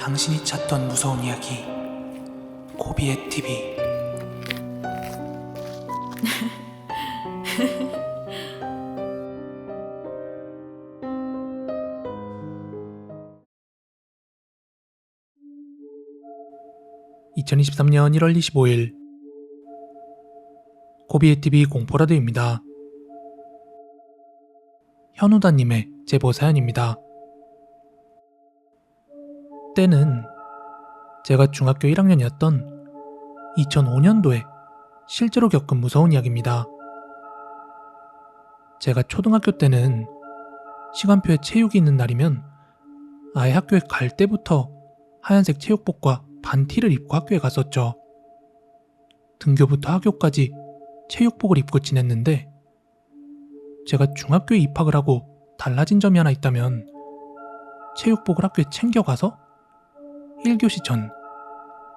당신이 찾던 무서운 이야기 고비의 TV. (2023년 1월 25일) 고비의 TV 공포라디오입니다. 현우다님의 제보 사연입니다. 때는 제가 중학교 1학년이었던 2005년도에 실제로 겪은 무서운 이야기입니다. 제가 초등학교 때는 시간표에 체육이 있는 날이면 아예 학교에 갈 때부터 하얀색 체육복과 반티를 입고 학교에 갔었죠. 등교부터 하교까지 체육복을 입고 지냈는데, 제가 중학교에 입학을 하고 달라진 점이 하나 있다면 체육복을 학교에 챙겨가서 1교시 전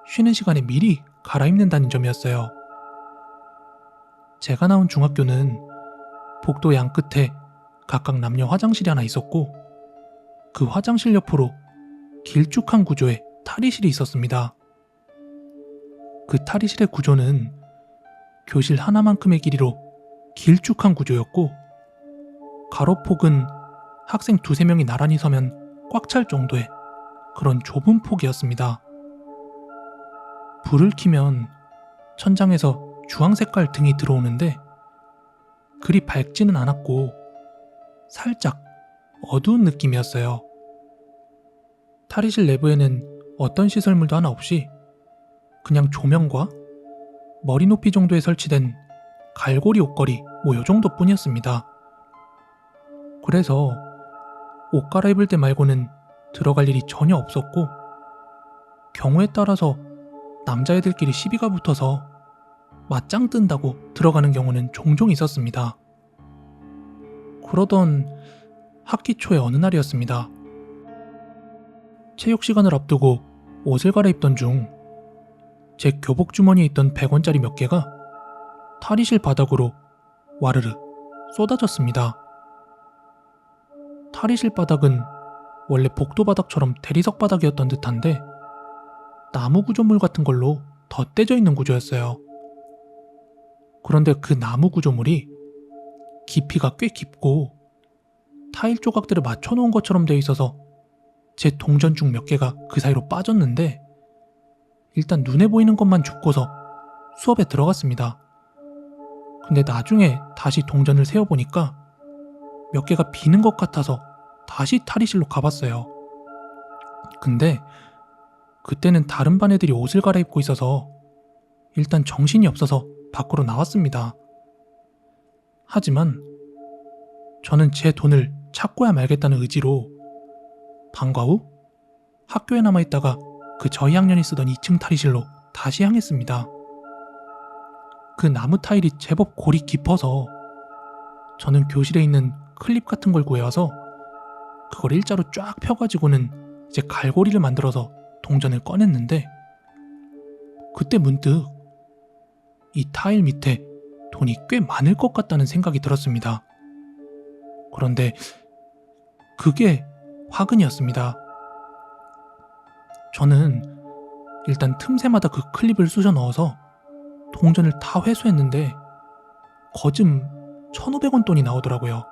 쉬는 시간에 미리 갈아입는다는 점이었어요. 제가 나온 중학교는 복도 양끝에 각각 남녀 화장실이 하나 있었고, 그 화장실 옆으로 길쭉한 구조의 탈의실이 있었습니다. 그 탈의실의 구조는 교실 하나만큼의 길이로 길쭉한 구조였고, 가로폭은 학생 2~3명이 나란히 서면 꽉 찰 정도의 그런 좁은 폭이었습니다. 불을 켜면 천장에서 주황색깔 등이 들어오는데 그리 밝지는 않았고 살짝 어두운 느낌이었어요. 탈의실 내부에는 어떤 시설물도 하나 없이 그냥 조명과 머리 높이 정도에 설치된 갈고리 옷걸이 요 정도뿐이었습니다. 그래서 옷 갈아입을 때 말고는 들어갈 일이 전혀 없었고, 경우에 따라서 남자애들끼리 시비가 붙어서 맞짱 뜬다고 들어가는 경우는 종종 있었습니다. 그러던 학기 초의 어느 날이었습니다. 체육 시간을 앞두고 옷을 갈아입던 중 제 교복 주머니에 있던 100원짜리 몇 개가 탈의실 바닥으로 와르르 쏟아졌습니다. 탈의실 바닥은 원래 복도 바닥처럼 대리석 바닥이었던 듯한데 나무 구조물 같은 걸로 덧대져 있는 구조였어요. 그런데 그 나무 구조물이 깊이가 꽤 깊고 타일 조각들을 맞춰놓은 것처럼 되어 있어서 제 동전중 몇 개가 그 사이로 빠졌는데, 일단 눈에 보이는 것만 줍고서 수업에 들어갔습니다. 근데 나중에 다시 동전을 세어보니까 몇 개가 비는 것 같아서 다시 탈의실로 가봤어요. 근데 그때는 다른 반 애들이 옷을 갈아입고 있어서 일단 정신이 없어서 밖으로 나왔습니다. 하지만 저는 제 돈을 찾고야 말겠다는 의지로 방과 후 학교에 남아있다가 그 저희 학년이 쓰던 2층 탈의실로 다시 향했습니다. 그 나무 타일이 제법 골이 깊어서 저는 교실에 있는 클립 같은 걸 구해와서 그걸 일자로 쫙 펴가지고는 이제 갈고리를 만들어서 동전을 꺼냈는데, 그때 문득 이 타일 밑에 돈이 꽤 많을 것 같다는 생각이 들었습니다. 그런데 그게 화근이었습니다. 저는 일단 틈새마다 그 클립을 쑤셔 넣어서 동전을 다 회수했는데 거즘 1,500원 돈이 나오더라고요.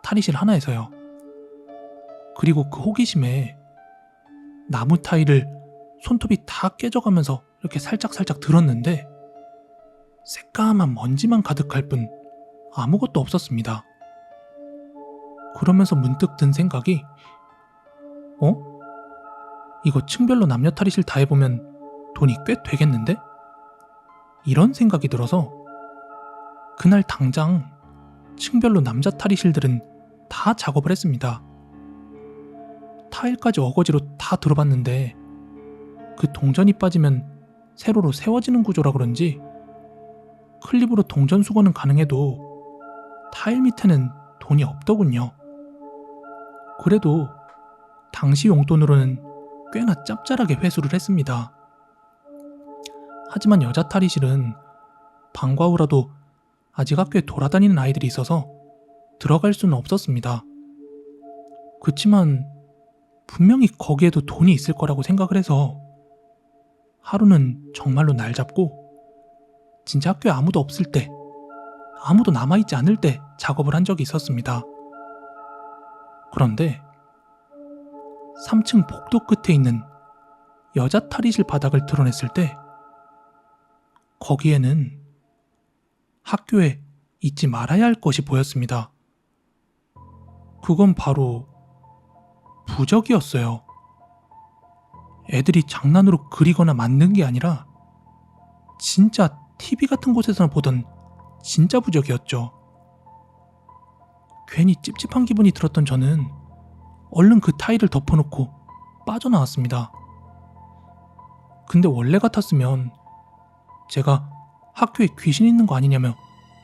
탈의실 하나에서요. 그리고 그 호기심에 나무 타일을 손톱이 다 깨져가면서 이렇게 살짝살짝 들었는데 새까만 먼지만 가득할 뿐 아무것도 없었습니다. 그러면서 문득 든 생각이, 이거 층별로 남녀 탈의실 다 해보면 돈이 꽤 되겠는데? 이런 생각이 들어서 그날 당장 층별로 남자 탈의실들은 다 작업을 했습니다. 타일까지 어거지로 다 들어봤는데 그 동전이 빠지면 세로로 세워지는 구조라 그런지 클립으로 동전 수거는 가능해도 타일 밑에는 돈이 없더군요. 그래도 당시 용돈으로는 꽤나 짭짤하게 회수를 했습니다. 하지만 여자 탈의실은 방과 후라도 아직 학교에 돌아다니는 아이들이 있어서 들어갈 수는 없었습니다. 그치만 분명히 거기에도 돈이 있을 거라고 생각을 해서 하루는 정말로 날 잡고 진짜 학교에 아무도 없을 때, 아무도 남아있지 않을 때 작업을 한 적이 있었습니다. 그런데 3층 복도 끝에 있는 여자 탈의실 바닥을 드러냈을 때 거기에는 학교에 잊지 말아야 할 것이 보였습니다. 그건 바로 부적이었어요. 애들이 장난으로 그리거나 만든 게 아니라 진짜 TV 같은 곳에서나 보던 진짜 부적이었죠. 괜히 찝찝한 기분이 들었던 저는 얼른 그 타일을 덮어놓고 빠져나왔습니다. 근데 원래 같았으면 제가 학교에 귀신 있는 거 아니냐며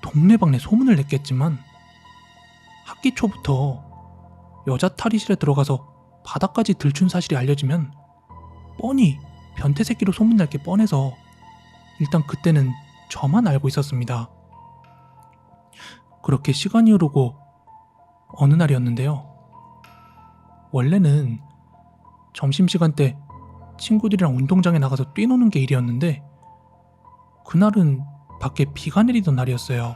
동네방네 소문을 냈겠지만 학기 초부터 여자 탈의실에 들어가서 바닥까지 들춘 사실이 알려지면 뻔히 변태 새끼로 소문날 게 뻔해서 일단 그때는 저만 알고 있었습니다. 그렇게 시간이 흐르고 어느 날이었는데요. 원래는 점심시간 때 친구들이랑 운동장에 나가서 뛰노는 게 일이었는데 그날은 밖에 비가 내리던 날이었어요.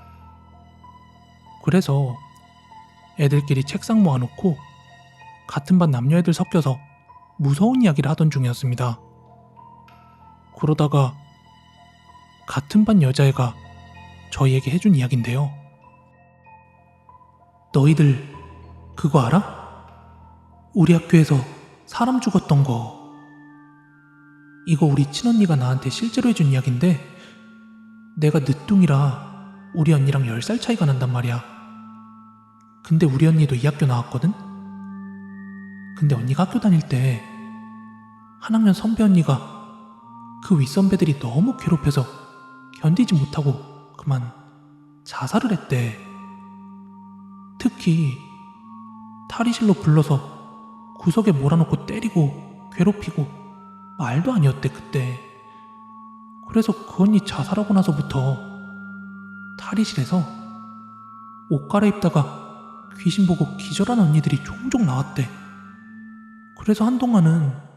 그래서 애들끼리 책상 모아놓고 같은 반 남녀애들 섞여서 무서운 이야기를 하던 중이었습니다. 그러다가 같은 반 여자애가 저희에게 해준 이야기인데요. 너희들 그거 알아? 우리 학교에서 사람 죽었던 거. 이거 우리 친언니가 나한테 실제로 해준 이야기인데 내가 늦둥이라 우리 언니랑 10살 차이가 난단 말이야. 근데 우리 언니도 이 학교 나왔거든? 근데 언니가 학교 다닐 때 한 학년 선배 언니가 그 윗선배들이 너무 괴롭혀서 견디지 못하고 그만 자살을 했대. 특히 탈의실로 불러서 구석에 몰아놓고 때리고 괴롭히고 말도 아니었대 그때. 그래서 그 언니 자살하고 나서부터 탈의실에서 옷 갈아입다가 귀신 보고 기절한 언니들이 종종 나왔대. 그래서 한동안은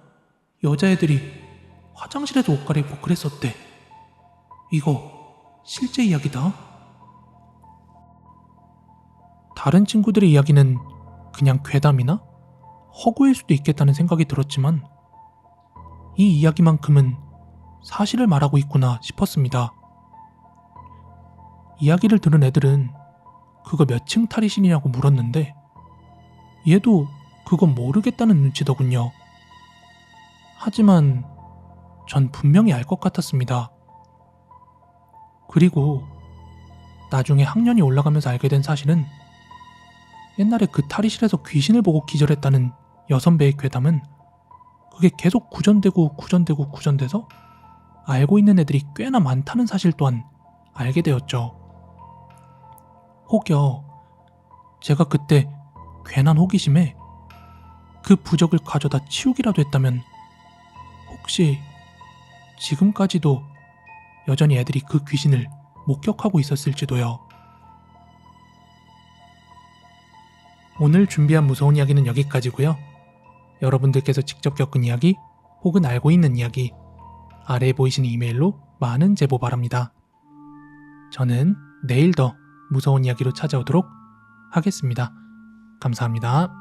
여자애들이 화장실에서 옷 갈아입고 그랬었대. 이거 실제 이야기다. 다른 친구들의 이야기는 그냥 괴담이나 허구일 수도 있겠다는 생각이 들었지만 이 이야기만큼은 사실을 말하고 있구나 싶었습니다. 이야기를 들은 애들은 그거 몇 층 탈의실이냐고 물었는데 얘도 그건 모르겠다는 눈치더군요. 하지만 전 분명히 알 것 같았습니다. 그리고 나중에 학년이 올라가면서 알게 된 사실은 옛날에 그 탈의실에서 귀신을 보고 기절했다는 여선배의 괴담은 그게 계속 구전돼서 알고 있는 애들이 꽤나 많다는 사실 또한 알게 되었죠. 혹여 제가 그때 괜한 호기심에 그 부적을 가져다 치우기라도 했다면 혹시 지금까지도 여전히 애들이 그 귀신을 목격하고 있었을지도요. 오늘 준비한 무서운 이야기는 여기까지고요. 여러분들께서 직접 겪은 이야기 혹은 알고 있는 이야기 아래에 보이시는 이메일로 많은 제보 바랍니다. 저는 내일 더 무서운 이야기로 찾아오도록 하겠습니다. 감사합니다.